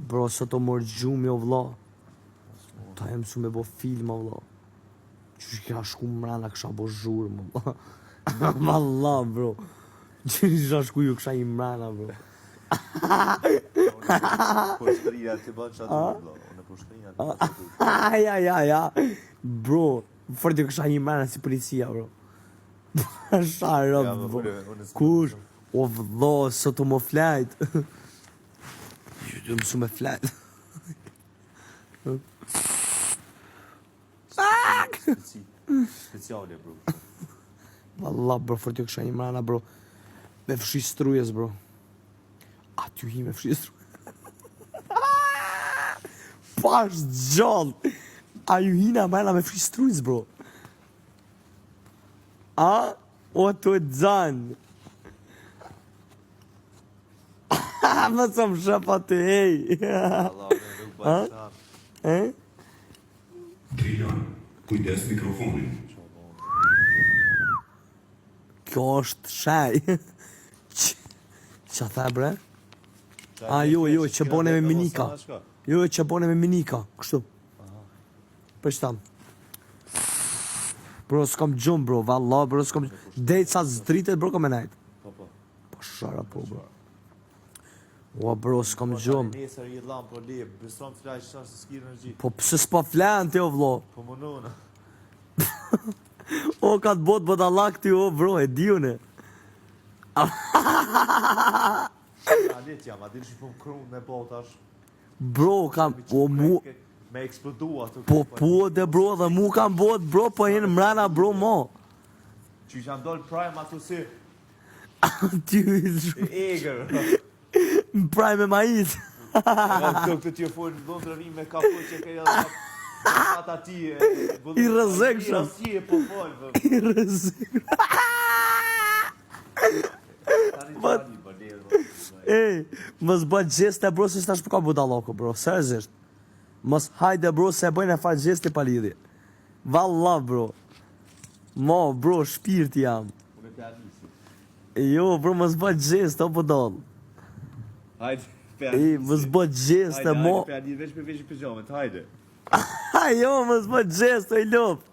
Bro, sot o mërë gjumi o vla. Ta e mësu me bo film o vla. Qysh kja shku mrena kësha bo zhurë më vla. Valla bro. Qysh shku ju kësha I mrena bro. Po shkëria ti bën çfarë do vlla. Unë po shkëria ti bën çfarë. Ja. Bro, fort ju kësha I mrena si policia bro. Sharë bro. Kush? O vlla, sot o më flajt. Ju mësu me flajt. Speciale bro. Valla bro, fort ju kësha I mrena bro. Me fshi strujes bro. A ty hi me fshi strujes. Pash gjallë. A ju hina mrena me fshi strujes bro. A? O të dzanë. Më të më shëpa të hej. Allah, nuk bëj. Trilon, kujdes mikrofonin. Kjo është shaj. Qa tha bre? A jo, që bone me minika. Jo, që bone me minika. Kështu. Për shtam. Bro, s'kom gjumë bro, valla bro, s'kom gjumë. Dejtë sa zdritet bro, kom e najtë. Po shara po bro. Ua bro, s'kom gjumë. Nesër I llam po le, beson flaj çfarë se s'ki energji. Po pse s'po flan ti o vlo? Po munona. O ka të botë bodallak ti o bro, e diune. A let jam, a dish po krum me botash. Bro, kam, o mu, me eksplodu ato. po de bro, dhe mu kam bot bro, po jenë mrena bro mo. Që jam dol prime ato si Ty, eger. prime me majit. Këto këtë t'ju folë në Londra ri me kapo që ka jadë ata ti I rëzekshëm. I po folë. I rëzik. Ej, mos bë gjeste bro, se s'tash përka budallako bro, seriozisht. Mos hajde bro, se bëjnë e fal gjeste pa lidhje. Valla bro. Mo bro, shpirt jam. Unë të anisi. Jo bro, mos bë gjeste o budall. Hajde. Ej, mos bë gjeste mo. Hajde, hajde, veç me veç i pijamet, hajde. Jo, mos bë gjeste, I lup.